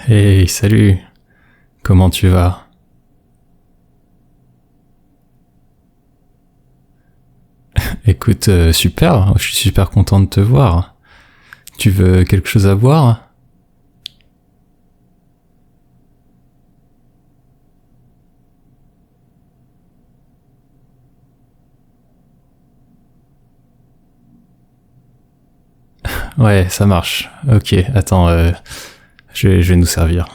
Hey, salut, comment tu vas? Écoute, super, je suis super content de te voir. Tu veux quelque chose à boire? Ouais, ça marche. Ok, attends, je vais nous servir.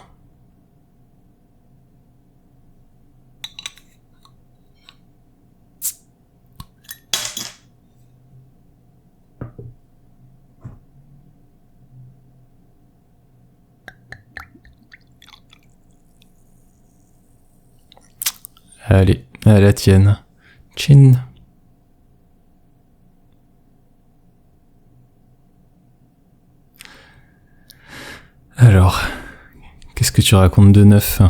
Allez, à la tienne. Chin. Alors, qu'est-ce que tu racontes de neuf?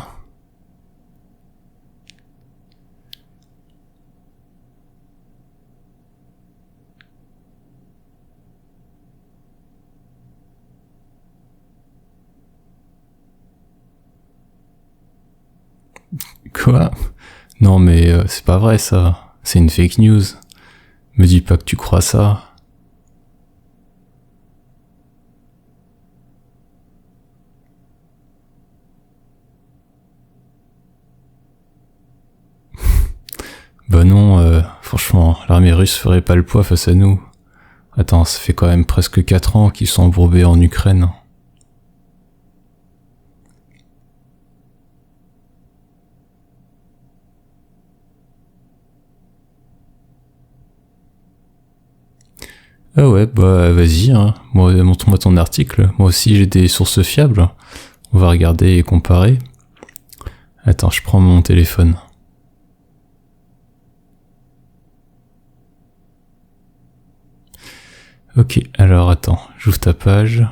Quoi? Non mais c'est pas vrai ça. C'est une fake news. Me dis pas que tu crois ça. Bah non, franchement, l'armée russe ferait pas le poids face à nous. Attends, ça fait quand même presque 4 ans qu'ils sont embourbés en Ukraine. Ah ouais, bah vas-y, hein. Moi, montre-moi ton article. Moi aussi j'ai des sources fiables. On va regarder et comparer. Attends, je prends mon téléphone. Ok, alors attends, j'ouvre ta page.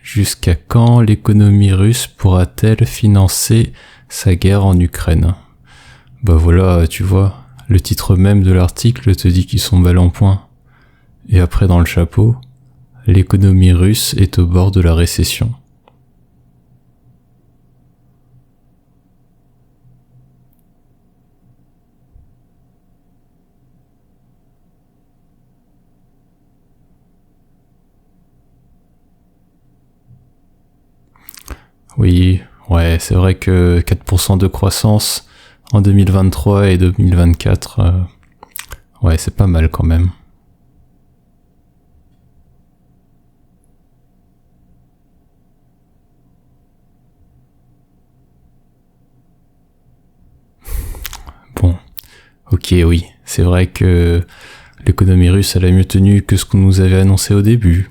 Jusqu'à quand l'économie russe pourra-t-elle financer sa guerre en Ukraine? Bah voilà, tu vois, le titre même de l'article te dit qu'ils sont mal en point. Et après dans le chapeau, l'économie russe est au bord de la récession. Oui, ouais, c'est vrai que 4% de croissance en 2023 et 2024, ouais, c'est pas mal quand même. Bon, ok, oui, c'est vrai que l'économie russe, elle a mieux tenu que ce qu'on nous avait annoncé au début.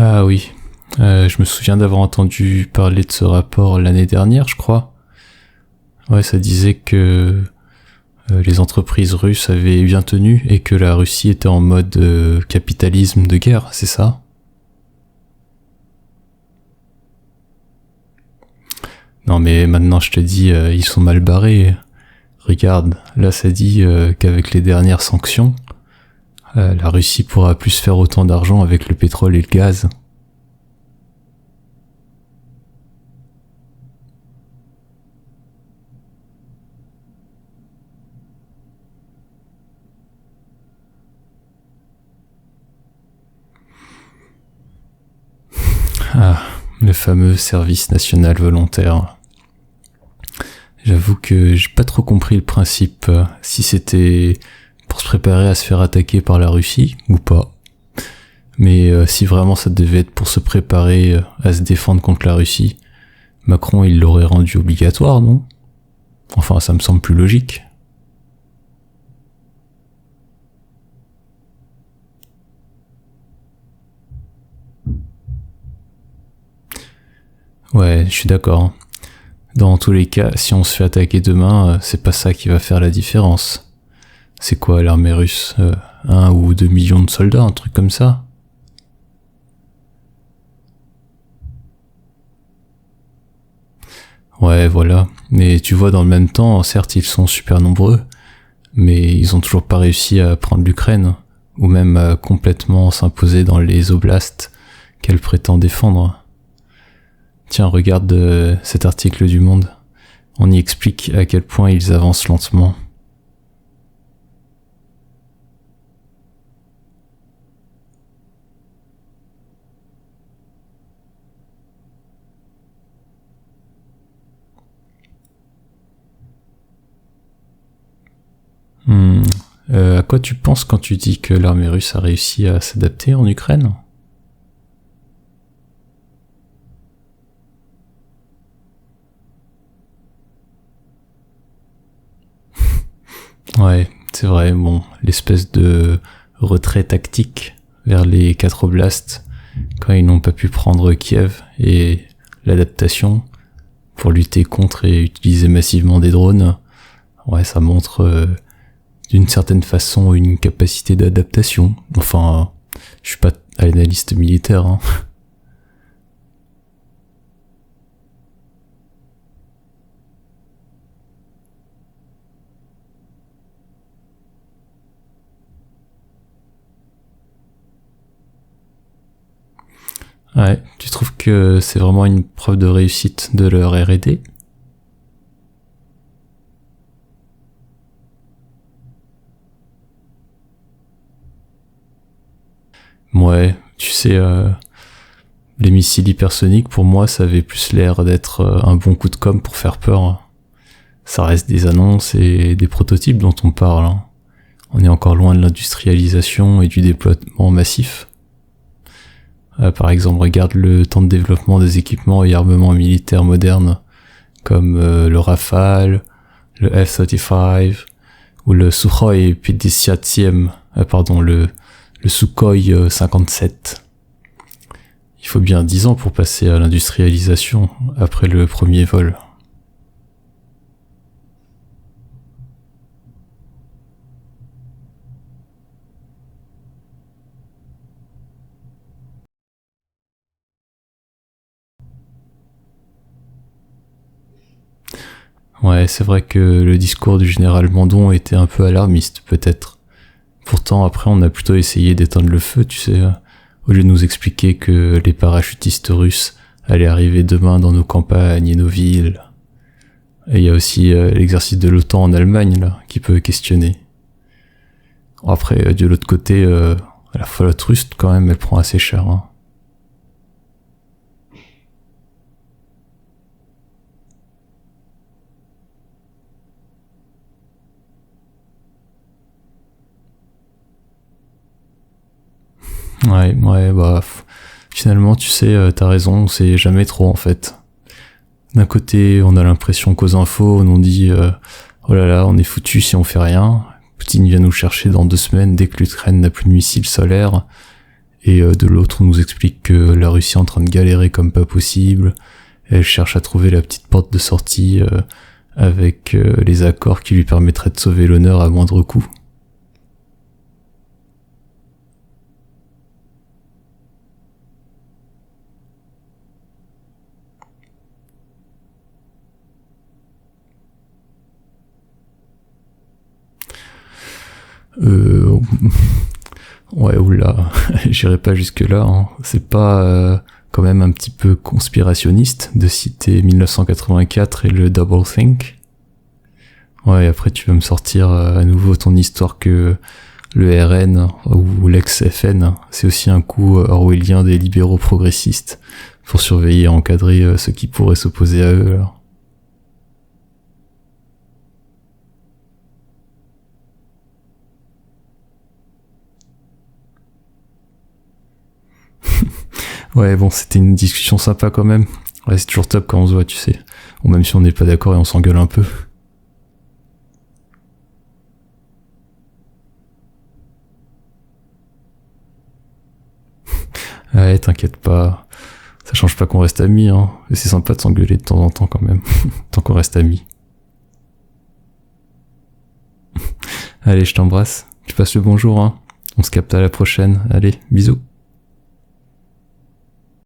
Ah oui, je me souviens d'avoir entendu parler de ce rapport l'année dernière, je crois. Ouais, ça disait que les entreprises russes avaient bien tenu et que la Russie était en mode capitalisme de guerre, c'est ça? Non mais maintenant je te dis, ils sont mal barrés. Regarde, là ça dit qu'avec les dernières sanctions, la Russie pourra plus faire autant d'argent avec le pétrole et le gaz. Ah, le fameux service national volontaire. J'avoue que j'ai pas trop compris le principe, si c'était pour se préparer à se faire attaquer par la Russie ou pas. Mais si vraiment ça devait être pour se préparer à se défendre contre la Russie, Macron il l'aurait rendu obligatoire, non? Enfin, ça me semble plus logique. Ouais, je suis d'accord. Dans tous les cas, si on se fait attaquer demain, c'est pas ça qui va faire la différence. C'est quoi l'armée russe? 1 ou 2 millions de soldats, un truc comme ça? Ouais, voilà. Mais tu vois, dans le même temps, certes, ils sont super nombreux, mais ils ont toujours pas réussi à prendre l'Ukraine, ou même à complètement s'imposer dans les oblasts qu'elle prétend défendre. Tiens, regarde cet article du Monde. On y explique à quel point ils avancent lentement. À quoi tu penses quand tu dis que l'armée russe a réussi à s'adapter en Ukraine ? Ouais, c'est vrai, bon, l'espèce de retrait tactique vers les 4 oblasts quand ils n'ont pas pu prendre Kiev et l'adaptation pour lutter contre et utiliser massivement des drones, ouais, ça montre d'une certaine façon une capacité d'adaptation. Enfin, je suis pas analyste militaire, hein. Ouais, tu trouves que c'est vraiment une preuve de réussite de leur R&D ? Ouais, tu sais, les missiles hypersoniques, pour moi, ça avait plus l'air d'être un bon coup de com' pour faire peur, hein. Ça reste des annonces et des prototypes dont on parle, hein. On est encore loin de l'industrialisation et du déploiement massif. Par exemple, regarde le temps de développement des équipements et armements militaires modernes, comme le Rafale, le F-35, ou le Sukhoi 57, le Sukhoi 57. Il faut bien 10 ans pour passer à l'industrialisation après le premier vol. Ouais, c'est vrai que le discours du général Mandon était un peu alarmiste, peut-être. Pourtant, après, on a plutôt essayé d'éteindre le feu, tu sais, au lieu de nous expliquer que les parachutistes russes allaient arriver demain dans nos campagnes et nos villes. Et il y a aussi l'exercice de l'OTAN en Allemagne, là, qui peut questionner. Après, de l'autre côté, la flotte russe, quand même, elle prend assez cher, hein. Ouais, bah, finalement, tu sais, t'as raison, on sait jamais trop, en fait. D'un côté, on a l'impression qu'aux infos, on nous dit oh là là, on est foutu si on fait rien. Poutine vient nous chercher dans 2 semaines dès que l'Ukraine n'a plus de missiles solaires. Et de l'autre, on nous explique que la Russie est en train de galérer comme pas possible. Elle cherche à trouver la petite porte de sortie avec les accords qui lui permettraient de sauver l'honneur à moindre coût. Euh, ouais, oula, j'irai pas jusque là, hein. C'est pas quand même un petit peu conspirationniste de citer 1984 et le Double Think? Ouais, après tu vas me sortir à nouveau ton histoire que le RN ou l'ex-FN, c'est aussi un coup orwellien des libéraux progressistes pour surveiller et encadrer ceux qui pourraient s'opposer à eux, alors. Ouais, bon, c'était une discussion sympa quand même. Ouais, c'est toujours top quand on se voit, tu sais. Ou même si on n'est pas d'accord et on s'engueule un peu. Ouais, t'inquiète pas. Ça change pas qu'on reste amis, hein. Et c'est sympa de s'engueuler de temps en temps quand même. Tant qu'on reste amis. Allez, je t'embrasse. Tu passes le bonjour, hein. On se capte à la prochaine. Allez, bisous.